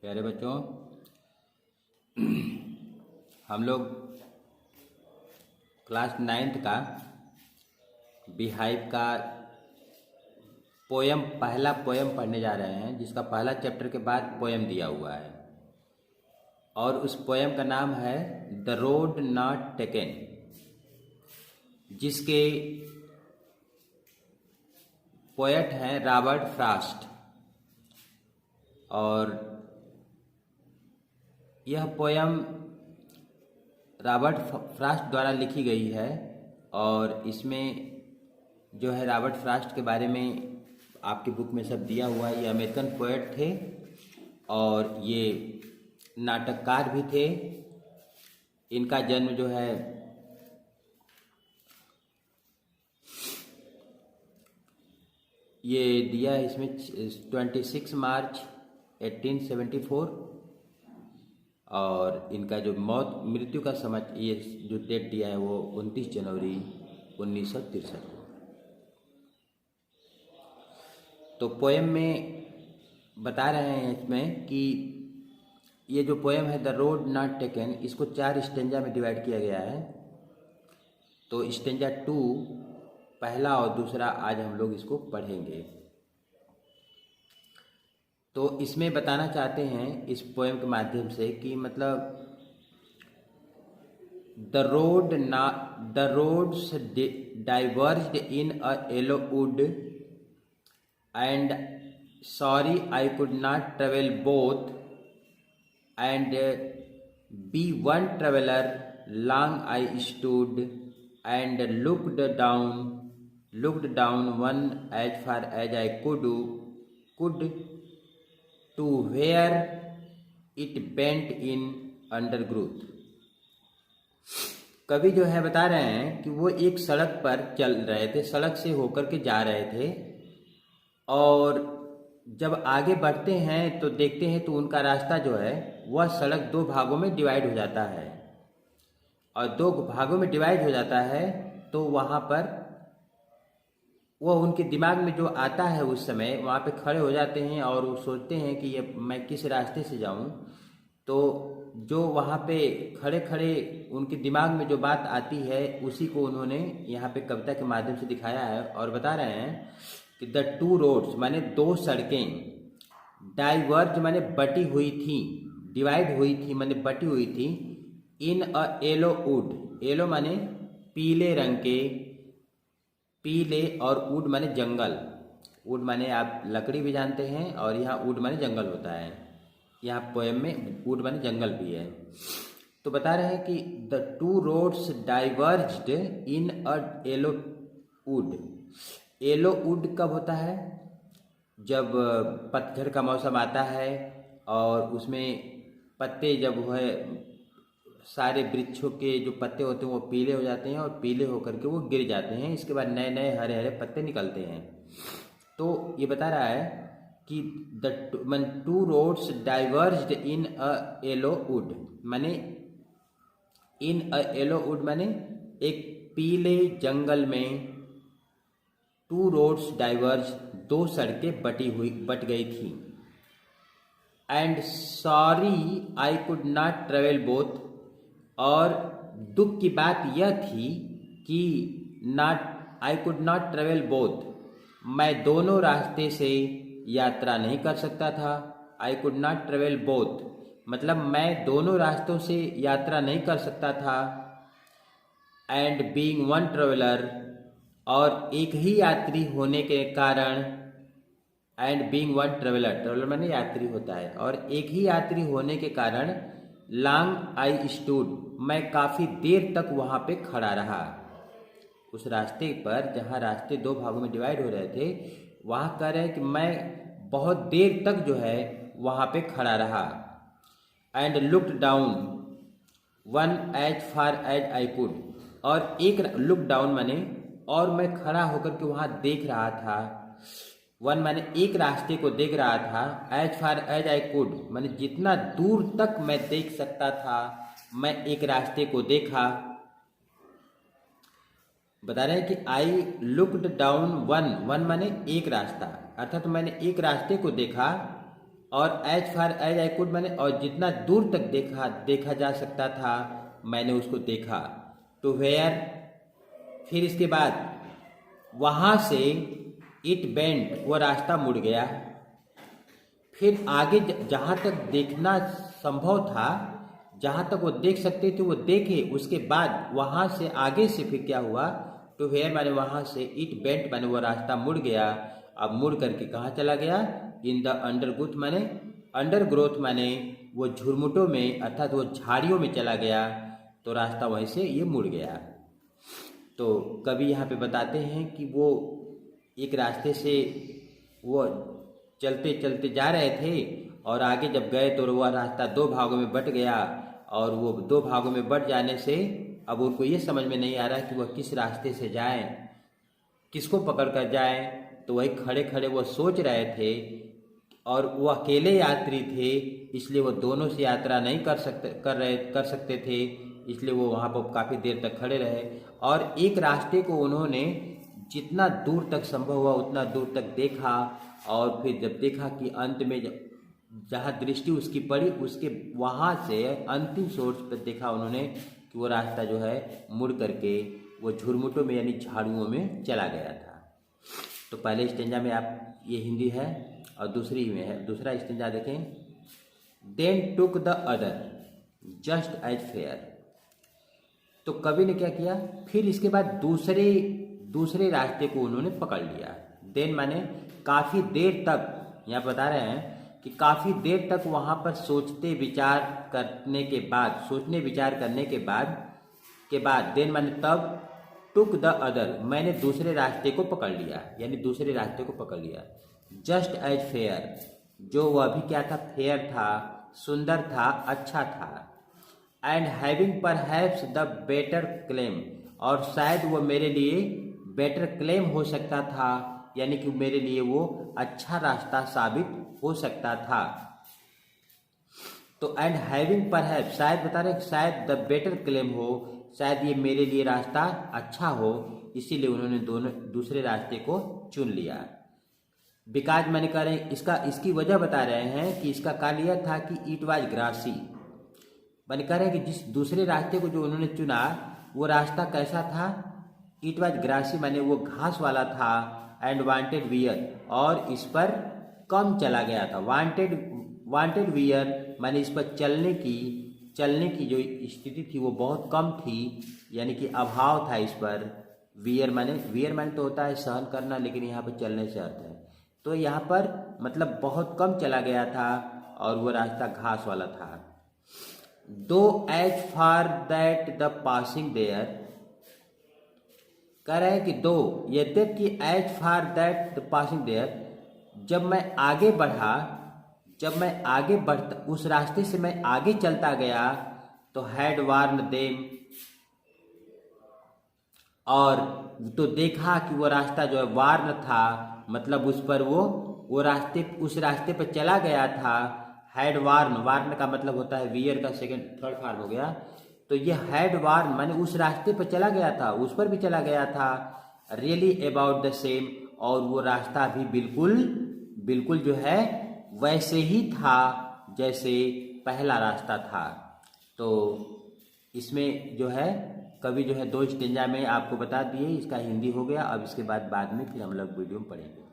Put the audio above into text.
प्यारे बच्चों, हम लोग क्लास 9th का बिहाइव का पहला पोयम पढ़ने जा रहे हैं, जिसका पहला चैप्टर के बाद पोयम दिया हुआ है और उस पोयम का नाम है द रोड नॉट टेकन, जिसके पोएट हैं रॉबर्ट फ्रॉस्ट। और यह पोयम रॉबर्ट फ्रॉस्ट द्वारा लिखी गई है और इसमें जो है रॉबर्ट फ्रॉस्ट के बारे में आपकी बुक में सब दिया हुआ है। ये अमेरिकन पोएट थे और ये नाटककार भी थे। इनका जन्म जो है ये दिया है इसमें 26 मार्च 1874 और इनका जो मृत्यु का समय ये जो डेट दिया है वो 29 जनवरी 1963 को। तो पोएम में बता रहे हैं इसमें कि ये जो पोएम है द रोड नॉट टेकन, इसको 4 स्टेंजा में डिवाइड किया गया है। तो स्टेंजा 2 पहला और दूसरा आज हम लोग इसको पढ़ेंगे। तो इसमें बताना चाहते हैं इस पोएम के माध्यम से कि मतलब the roads diverged in a yellow wood and sorry I could not travel both and be one traveller long I stood and looked down one as far as I could to where it bent in undergrowth। कवि जो है बता रहे हैं कि वो एक सड़क पर चल रहे थे, सड़क से होकर के जा रहे थे और जब आगे बढ़ते हैं तो देखते हैं तो उनका रास्ता जो है वह सड़क 2 भागों में डिवाइड हो जाता है और 2 भागों में डिवाइड हो जाता है। तो वहाँ पर वो उनके दिमाग में जो आता है उस समय वहाँ पे खड़े हो जाते हैं और वो सोचते हैं कि ये मैं किस रास्ते से जाऊँ। तो जो वहाँ पे खड़े खड़े उनके दिमाग में जो बात आती है उसी को उन्होंने यहाँ पे कविता के माध्यम से दिखाया है और बता रहे हैं कि द 2 रोड्स माने 2 सड़कें, डाइवर्ज माने बटी हुई थी, डिवाइड हुई थी माने बटी हुई थी, इन अ येलो वुड, येलो माने पीले रंग के, पीले और वुड माने जंगल, वुड माने आप लकड़ी भी जानते हैं और यहाँ वुड माने जंगल होता है। यहाँ पोएम में वुड माने जंगल भी है। तो बता रहे हैं कि the 2 roads diverged in a yellow wood. Yellow wood कब होता है? जब पतझड़ का मौसम आता है और उसमें पत्ते जब है सारे वृक्षों के जो पत्ते होते हैं वो पीले हो जाते हैं और पीले होकर के वो गिर जाते हैं, इसके बाद नए नए हरे हरे पत्ते निकलते हैं। तो ये बता रहा है कि the 2 roads diverged in a yellow wood माने इन अ येलो वुड माने एक पीले जंगल में 2 रोड्स डाइवर्ज, 2 सड़कें बट गई थी। And sorry I could not travel both, और दुख की बात यह थी कि आई कुड नॉट ट्रेवल बोथ, मैं दोनों रास्ते से यात्रा नहीं कर सकता था। आई कुड नॉट ट्रेवल बोथ मतलब मैं दोनों रास्तों से यात्रा नहीं कर सकता था। एंड बीइंग वन ट्रेवलर, और एक ही यात्री होने के कारण, and being one traveller, traveller माने यात्री होता है, और एक ही यात्री होने के कारण लॉन्ग आई स्टूड, मैं काफ़ी देर तक वहाँ पे खड़ा रहा। उस रास्ते पर जहाँ रास्ते 2 भागों में डिवाइड हो रहे थे वहाँ कह रहे हैं कि मैं बहुत देर तक जो है वहाँ पे खड़ा रहा। And looked down one as far as I could, और एक लुक डाउन माने और मैं खड़ा होकर के वहाँ देख रहा था। वन माने एक रास्ते को देख रहा था, as far as I could माने जितना दूर तक मैं देख सकता था मैं एक रास्ते को देखा। बता रहे हैं कि आई लुक्ड डाउन वन माने एक रास्ता, अर्थात मैंने एक रास्ते को देखा और as far as I could मैंने और जितना दूर तक देखा जा सकता था मैंने उसको देखा। टू वेयर, फिर इसके बाद वहाँ से इट बेंट, वो रास्ता मुड़ गया। फिर आगे जहाँ तक देखना संभव था, जहाँ तक वो देख सकते थे वो देखे। उसके बाद वहाँ से आगे से फिर क्या हुआ, टू वेयर माने वहाँ से, इट बेंट माने वो रास्ता मुड़ गया। अब मुड़ करके कहाँ चला गया, इन द अंडर ग्रोथ माने वो झुरमुटों में अर्थात वो झाड़ियों में चला गया। तो रास्ता वहीं से ये मुड़ गया। तो कवि यहाँ पे बताते हैं कि वो एक रास्ते से वो चलते चलते जा रहे थे और आगे जब गए तो वह रास्ता दो भागों में बट गया। और वो दो भागों में बट जाने से अब उनको ये समझ में नहीं आ रहा कि वह किस रास्ते से जाएं, किसको पकड़ कर जाएं। तो वही खड़े खड़े वो सोच रहे थे और वो अकेले यात्री थे, इसलिए वो दोनों से यात्रा नहीं कर सकते थे, इसलिए वो वहाँ पर काफ़ी देर तक खड़े रहे। और एक रास्ते को उन्होंने जितना दूर तक संभव हुआ उतना दूर तक देखा। और फिर जब देखा कि अंत में जहाँ दृष्टि उसकी पड़ी उसके वहाँ से अंतिम सोर्स पर देखा उन्होंने कि वो रास्ता जो है मुड़ करके वो झुरमुटों में यानी झाड़ुओं में चला गया था। तो पहले स्टेंजा में आप ये हिंदी है और दूसरी में है। दूसरा स्टेंजा देखें, then took the other just as fair. तो कवि ने क्या किया, फिर इसके बाद दूसरे रास्ते को उन्होंने पकड़ लिया। देन माने काफ़ी देर तक, यहाँ बता रहे हैं कि काफ़ी देर तक वहाँ पर सोचने विचार करने के बाद देन माने तब, टुक द अदर मैंने दूसरे रास्ते को पकड़ लिया, यानी दूसरे रास्ते को पकड़ लिया। जस्ट एज फेयर, जो वह भी क्या था, फेयर था, सुंदर था, अच्छा था। And having perhaps the better claim, और शायद वो मेरे लिए बेटर क्लेम हो सकता था, यानी कि मेरे लिए वो अच्छा रास्ता साबित हो सकता था। तो एंड हैविंग परहैप्स, शायद बता रहे शायद द बेटर क्लेम हो, शायद ये मेरे लिए रास्ता अच्छा हो, इसीलिए उन्होंने दूसरे रास्ते को चुन लिया। बिकॉज मैंने कह रहे इसकी वजह बता रहे हैं कि इसका कारण यह था कि इट वाज ग्रासी। मैंने कह रहे हैं कि जिस दूसरे रास्ते को जो उन्होंने चुना वो रास्ता कैसा था, इट वाज ग्रासी माने वो घास वाला था। एंड वांटेड वियर, और इस पर कम चला गया था। वांटेड वियर माने इस पर चलने की जो स्थिति थी वो बहुत कम थी, यानी कि अभाव था इस पर। वियर माने तो होता है सहन करना, लेकिन यहाँ पर चलने से अर्थ है। तो यहाँ पर मतलब बहुत कम चला गया था और वो रास्ता घास वाला था। Though as far that the passing there, कह रहे हैं कि दो यद्यपि as far that the passing there, जब मैं आगे बढ़ता उस रास्ते से मैं आगे चलता गया तो हैड वार्न देम, और तो देखा कि वो रास्ता जो है वार्न था, मतलब उस पर उस रास्ते पर चला गया था। हैड वार्न का मतलब होता है वियर का थर्ड फॉर्म हो गया। तो ये हैड वार्न माने उस रास्ते पर चला गया था, उस पर भी चला गया था। रियली अबाउट द सेम, और वो रास्ता भी बिल्कुल जो है वैसे ही था जैसे पहला रास्ता था। तो इसमें जो है कवि जो है 2 स्टेंजा में आपको बता दिए, इसका हिंदी हो गया। अब इसके बाद में फिर हम लोग वीडियो में पढ़ेंगे।